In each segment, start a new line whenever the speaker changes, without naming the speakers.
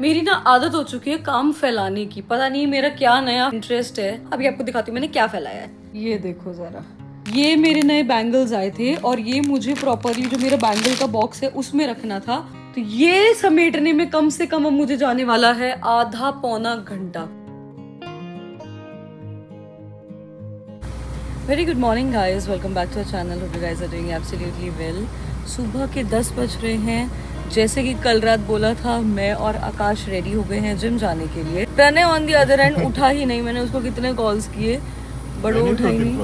मेरी ना आदत हो चुकी है काम फैलाने की। पता नहीं मेरा क्या नया इंटरेस्ट है। अभी आपको दिखाती हूँ मैंने क्या फैलाया है। ये देखो जरा, ये मेरे नए बैंगल्स आए थे और ये मुझे प्रॉपरली जो मेरा बैंगल का बॉक्स है उसमें रखना था। तो ये समेटने में कम से कम अब मुझे जाने वाला है आधा पौना घंटा। Very good morning guys, welcome back to our channel. Hope you guys are doing absolutely well. सुबह के 10 बज रहे हैं। जैसे कि कल रात बोला था, मैं और आकाश रेडी हो गए हैं जिम जाने के लिए। Pranay on the other end उठा ही नहीं। मैंने उसको कितने कॉल्स किए बट वो उठा ही नहीं।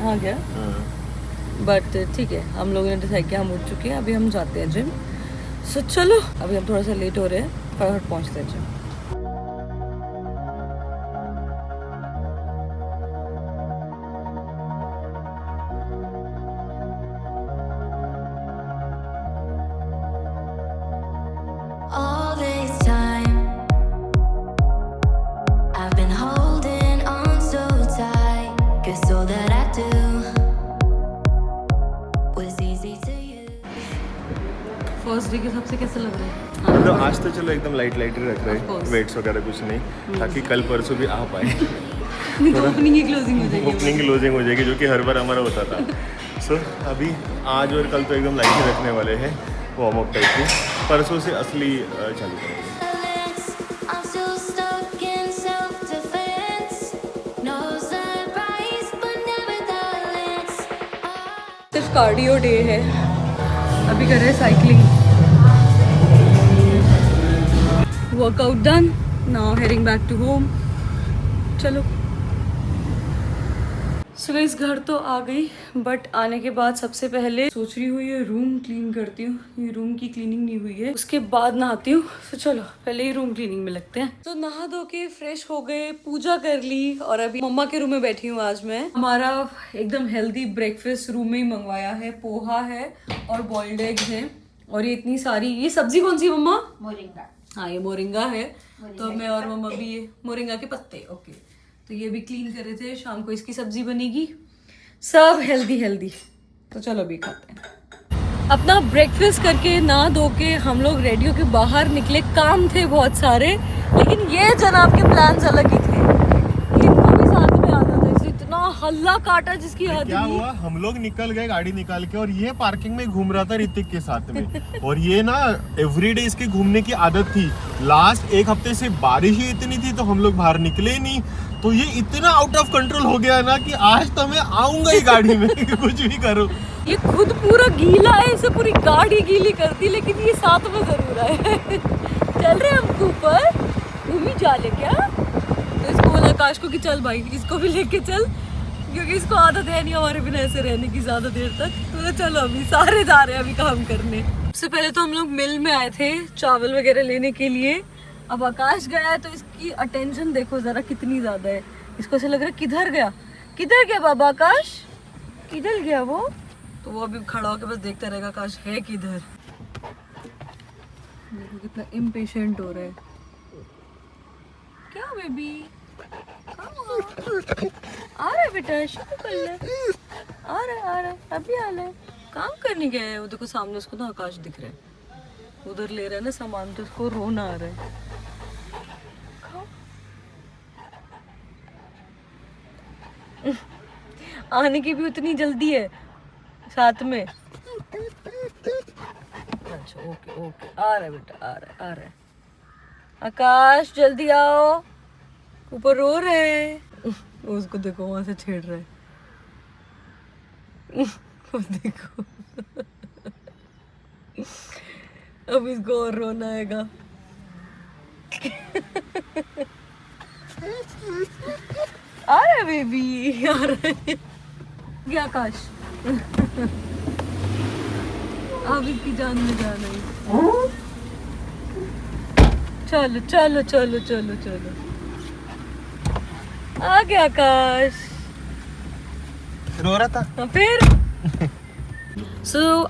हाँ क्या, बट ठीक है, हम लोगों ने डिसाइड किया हम उठ चुके हैं, अभी हम जाते हैं जिम। सो चलो, अभी हम थोड़ा सा लेट हो रहे हैं, फटाफट पहुँचते हैं gym.
All this time I've been holding on so tight, 'cause all that I do was easy to you.
First day के हिसाब से कैसा लग रहा है?
तो आज तो चलो एकदम लाइट ही रख रहे हैं, वेट्स वगैरह कुछ नहीं, ताकि कल परसों भी आ पाए।
ओपनिंग की क्लोजिंग हो जाएगी।
ओपनिंग की क्लोजिंग हो जाएगी, जो कि हर बार हमारा होता था। सो अभी आज और कल तो एकदम लाइट ही रखने वाले हैं, वार्म अप टाइप की। परसों से असली चालू करेंगे।
I'm still stuck in self-defense. No surprise, but nevertheless
सिर्फ कार्डियो डे है। अभी कर रहे हैं cycling. Workout done, now heading back to home. चलो। सो गाइस, घर तो आ गई, बट आने के बाद सबसे पहले सोच रही हूँ ये रूम क्लीन करती हूँ। ये रूम की क्लीनिंग नहीं हुई है, उसके बाद नहाती हूँ। तो चलो पहले ही रूम क्लीनिंग में लगते हैं। तो नहा धो के फ्रेश हो गए, पूजा कर ली और अभी मम्मा के रूम में बैठी हूँ। आज मैं हमारा एकदम हेल्दी ब्रेकफास्ट रूम में ही मंगवाया है। पोहा है और बॉइल्ड एग्स है और ये इतनी सारी। ये सब्जी कौन सी मम्मा?
मोरिंगा।
हाँ, ये मोरिंगा है। तो मैं और मम्मा भी ये मोरिंगा के पत्ते, ओके। तो ये भी क्लीन कर रहे थे, शाम को इसकी सब्जी बनेगी। सब हेल्दी हेल्दी। तो चलो अभी खाते हैं। अपना ब्रेकफास्ट करके नहा धो के हम लोग रेडियो के बाहर निकले। काम थे बहुत सारे, लेकिन ये जनाब के प्लान्स अलग ही थे। इनको भी साथ में आना था, इसलिए इतना हल्ला काटा जिसकी हद
क्या
नहीं।
हुआ, हम लोग निकल गए गाड़ी निकाल के और ये पार्किंग में घूम रहा था ऋतिक के साथ में। और ये ना एवरीडे इसके घूमने की आदत थी। लास्ट एक हफ्ते से बारिश ही इतनी थी तो हम लोग बाहर निकले ही नहीं। तो ये इतना आउट ऑफ कंट्रोल हो गया ना कि आज तो मैं आऊंगा ही गाड़ी में। कुछ भी करो।
ये खुद पूरा गीला है, इसे पूरी गाड़ी गीली करती, लेकिन ये साथ में जरूर है। चल रहे हम ऊपर, घूमी जा ले क्या? तो इसको बोला आकाश को कि चल भाई इसको भी लेके चल, क्योंकि इसको आदत है नहीं हमारे बिना ऐसे रहने की ज्यादा देर तक। तो चलो अभी सारे जा रहे हैं अभी काम करने। सबसे पहले तो हम लोग मिल में आए थे चावल वगैरह लेने के लिए। अब आकाश गया है तो इसकी अटेंशन देखो जरा कितनी ज्यादा है। इसको ऐसा लग रहा है किधर गया बाबा आकाश, किधर गया वो? तो वो अभी खड़ा होकर बस देखता रहेगा आकाश है किधर। देखो कितना इम्पेशेंट हो रहा है। क्या बेबी, आ रहा है बेटा, शुरू कर ले। आ रहा है अभी आ रहा है। काम करने गया है वो। देखो सामने उसको ना आकाश दिख रहा है, उधर ले रहा है ना सामान, तो उसको रोना आ रहा है। आने की भी उतनी जल्दी है साथ में। अच्छा ओके ओके, आ रहा है बेटा, आ रहा है। आकाश जल्दी आओ, ऊपर रो रहे हैं। उसको देखो वहां से छेड़ रहा है। वो देखो। अब इसको और रोना आएगा। आ रहा है बेबी, आ रहा है। क्या आकाश? अब इसकी जान में जाना है। चलो चलो चलो चलो चलो, आ गया आकाश।
रो रहा था
फिर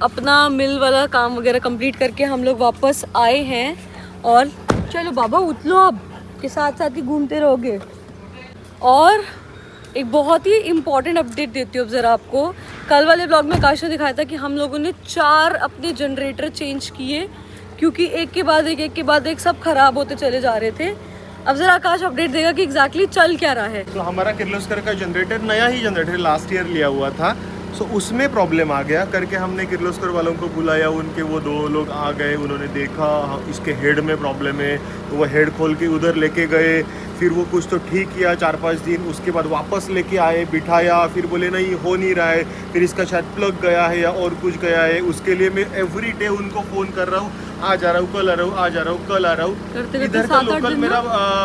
अपना मिल वाला काम वगैरह कंप्लीट करके हम लोग वापस आए हैं। और चलो बाबा उतलो, अब के साथ साथ ही घूमते रहोगे। और एक बहुत ही इम्पॉर्टेंट अपडेट देती हूँ अब ज़रा आपको। कल वाले ब्लॉग में आकाश ने दिखाया था कि हम लोगों ने 4 अपने जनरेटर चेंज किए क्योंकि एक के बाद एक सब खराब होते चले जा रहे थे। अब जरा आकाश अपडेट देगा कि एग्जैक्टली चल क्या रहा है।
तो हमारा किर्लोस्कर का जनरेटर नया ही जनरेटर लास्ट ईयर लिया हुआ था, सो उसमें प्रॉब्लम आ गया करके हमने किर्लोस्कर वालों को बुलाया। उनके वो 2 लोग आ गए, उन्होंने देखा इसके हेड में प्रॉब्लम है, तो वो हेड खोल के उधर लेके गए। फिर वो कुछ तो ठीक किया 4-5 दिन, उसके बाद वापस लेके आए, बिठाया, फिर बोले नहीं हो नहीं रहा है, फिर इसका शायद प्लग गया है या और कुछ गया है। उसके लिए मैं एवरी डे उनको फ़ोन कर रहा हूँ, आ जा रहा हूँ, कल आ रहा हूँ, आ जा रहा हूँ, कल आ रहा हूँ। इधर का लोकल मेरा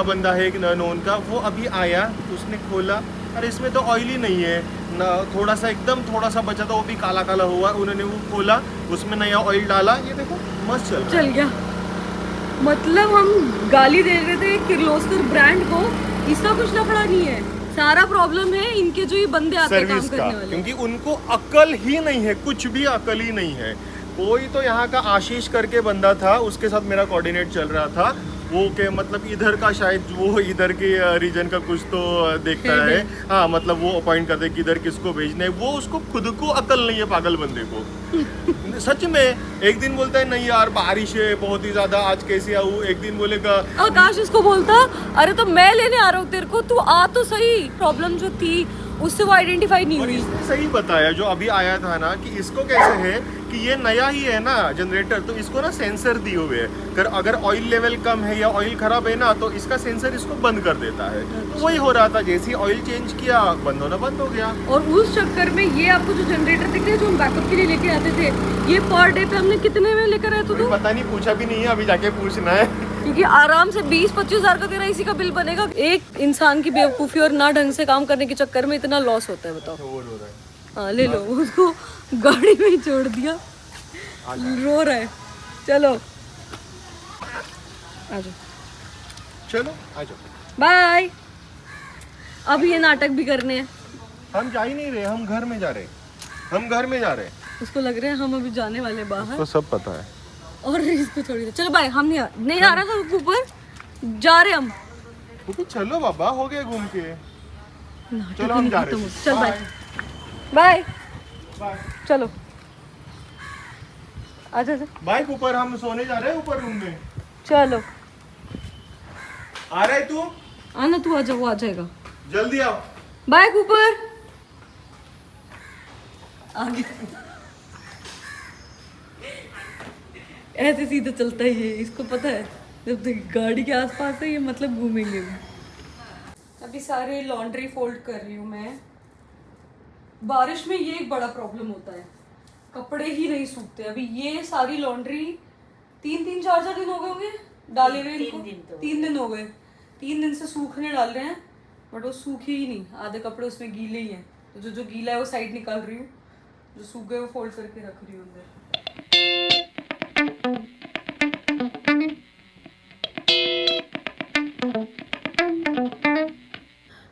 बंदा है एक नॉन का, वो अभी आया, उसने खोला, अरे इसमें तो ऑयल ही नहीं है ना, थोड़ा सा एकदम थोड़ा सा बचा था, वो भी काला काला हुआ। उन्होंने वो खोला, उसमें नया ऑयल डाला, ये देखो मस्त चल
गया। मतलब हम गाली दे रहे थे किर्लोस्कर ब्रांड को, इसका कुछ लफड़ा नहीं है, सारा प्रॉब्लम है इनके जो ये बंदे आते हैं काम करने वाले,
क्योंकि उनको अकल ही नहीं है, कुछ भी अकल ही नहीं है। कोई तो यहाँ का आशीष करके बंदा था, उसके साथ मेरा कोऑर्डिनेट चल रहा था, वो के मतलब इधर का शायद वो इधर के रीजन का कुछ तो देखता है, हाँ मतलब वो अपॉइंट करते हैं कि इधर किसको भेजना है। वो उसको खुद को अकल नहीं है पागल बंदे को। सच में एक दिन बोलता है नहीं यार बारिश है बहुत ही ज्यादा, आज कैसे आऊँ, एक दिन बोलेगा
आकाश इसको बोलता अरे तो मैं लेने आ रहा हूँ तेरे को, तू आ तो सही। प्रॉब्लम जो थी उससे वो आइडेंटिफाई नहीं हुई।
इसने सही बताया जो अभी आया था ना कि इसको कैसे है कि ये नया ही है ना जनरेटर, तो इसको ना सेंसर दिए हुए है कर, अगर ऑयल लेवल कम है या ऑयल खराब है ना तो इसका सेंसर इसको बंद कर देता है। तो वही हो रहा था, जैसे ही ऑयल चेंज किया बंद होना बंद हो गया।
और उस चक्कर में ये आपको जो जनरेटर दिख रहे हैं जो हम बैकअप के लिए लेके आते थे, ये पर डे पे हमने कितने में लेकर आए थे?
पता नहीं, पूछा भी नहीं है, अभी जाके पूछना है,
क्योंकि आराम से 20-25 हज़ार का तेरा इसी का बिल बनेगा। एक इंसान की बेवकूफ़ी और ना ढंग से काम करने के चक्कर में इतना लॉस होता है, बताओ। हाँ ले लो, उसको गाड़ी में ही छोड़ दिया, रो रहा है। चलो आजो,
चलो आ जाओ,
बाय। अब ये नाटक भी करने हैं।
हम जा ही नहीं रहे, हम घर में जा रहे, हम घर में जा रहे।
उसको लग रहा है हम अभी जाने वाले बाहर,
तो सब पता है।
और इसको छोड़ दे। चलो बाय, हम नहीं आ रहा था ऊपर, जा रहे हम।
तो चलो बाबा, हो गए घूम के, चलो हम जा रहे हैं।
चल बाय बाय, चलो आजा
बाय। ऊपर हम सोने जा रहे हैं, ऊपर रूम में।
चलो
आ रहा है तू?
आना, तू आजा, वो आ जाएगा।
जल्दी आओ।
Bye Cooper. आगे ऐसे सीधा चलता ही है, इसको पता है जब तक गाड़ी के आसपास है ये मतलब घूमेंगे भी। अभी सारे लॉन्ड्री फोल्ड कर रही हूँ मैं। बारिश में ये एक बड़ा प्रॉब्लम होता है, कपड़े ही नहीं सूखते। अभी ये सारी लॉन्ड्री 3-4 दिन हो गए होंगे डाले हुए इनको, 3 दिन हो गए, 3 दिन से सूखने डाल रहे हैं, बट वो सूखे ही नहीं। आधे कपड़े उसमें गीले ही हैं, तो जो गीला है वो साइड निकाल रही हूँ, जो सूख गए वो फोल्ड करके रख रही हूँ अंदर।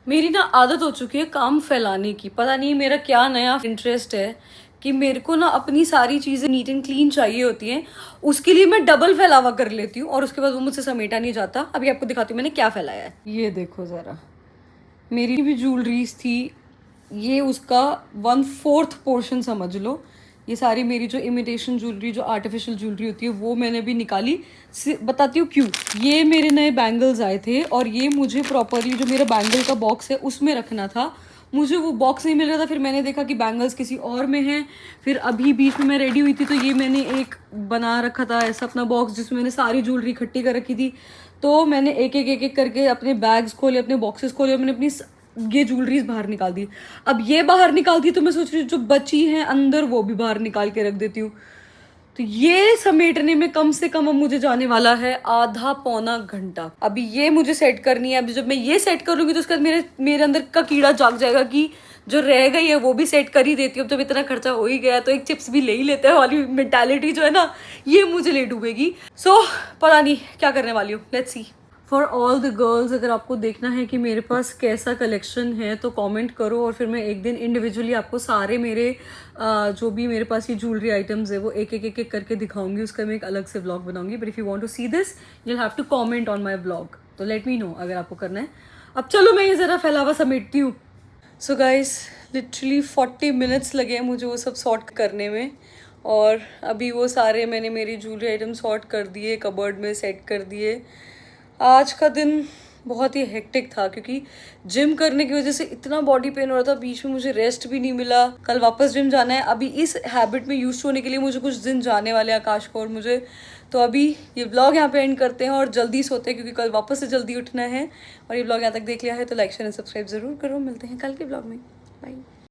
मेरी ना आदत हो चुकी है काम फैलाने की। पता नहीं मेरा क्या नया इंटरेस्ट है कि मेरे को ना अपनी सारी चीज़ें नीट एंड क्लीन चाहिए होती हैं, उसके लिए मैं डबल फैलावा कर लेती हूँ और उसके बाद वो मुझसे समेटा नहीं जाता। अभी आपको दिखाती हूँ मैंने क्या फैलाया है। ये देखो ज़रा, मेरी भी ज्वेलरीज थी, ये उसका 1/4 पोर्शन समझ लो। ये सारी मेरी जो इमिटेशन ज्वेलरी, जो आर्टिफिशियल ज्वेलरी होती है, वो मैंने भी निकाली। बताती हूँ क्यों। ये मेरे नए बैंगल्स आए थे और ये मुझे प्रॉपरली जो मेरा बैंगल का बॉक्स है उसमें रखना था। मुझे वो बॉक्स नहीं मिल रहा था, फिर मैंने देखा कि बैंगल्स किसी और में हैं। फिर अभी बीच में मैं रेडी हुई थी तो ये मैंने एक बना रखा था ऐसा अपना बॉक्स जिसमें मैंने सारी ज्वेलरी इकट्ठी कर रखी थी। तो मैंने एक एक करके अपने बैग्स खोले, अपने बॉक्सेस खोले और मैंने अपनी ये ज्वेलरीज बाहर निकाल दी। अब ये बाहर निकाल दी तो मैं सोच रही हूँ जो बची हैं अंदर वो भी बाहर निकाल के रख देती हूँ। तो ये समेटने में कम से कम अब मुझे जाने वाला है आधा पौना घंटा। अभी ये मुझे सेट करनी है। अभी जब मैं ये सेट कर लूँगी तो उसके बाद मेरे अंदर का कीड़ा जाग जाएगा कि जो रह गई है वो भी सेट कर ही देती हूँ। जब इतना खर्चा हो ही गया तो एक चिप्स भी ले ही लेते हैं वाली मेंटालिटी जो है ना, ये मुझे ले डूबेगी। सो पता नहीं क्या करने वाली हूँ, let's see. For all the girls, अगर आपको देखना है कि मेरे पास कैसा कलेक्शन है तो कमेंट करो और फिर मैं एक दिन इंडिविजुअली आपको सारे मेरे जो भी मेरे पास ये ज्वेलरी आइटम्स है वो एक एक करके दिखाऊंगी। उसका मैं एक अलग से व्लॉग बनाऊंगी। But if you want to see this you have to comment on my vlog, तो लेट मी नो अगर आपको करना है। अब चलो मैं ये ज़रा फैलावा समेटती हूँ। सो गाइस लिटरली 40 मिनट्स लगे मुझे वो सब सॉर्ट करने में और अभी वो सारे मैंने मेरी ज्वेलरी आइटम सॉर्ट कर दिए, कबर्ड में सेट कर दिए। आज का दिन बहुत ही हेक्टिक था क्योंकि जिम करने की वजह से इतना बॉडी पेन हो रहा था, बीच में मुझे रेस्ट भी नहीं मिला। कल वापस जिम जाना है। अभी इस हैबिट में यूज होने के लिए मुझे कुछ दिन जाने वाले हैं, आकाश को और मुझे। तो अभी ये व्लॉग यहाँ पे एंड करते हैं और जल्दी सोते हैं क्योंकि कल वापस से जल्दी उठना है। और ये व्लॉग यहाँ तक देख लिया है तो लाइक शेयर एंड सब्सक्राइब जरूर करो। मिलते हैं कल के व्लॉग में। बाय।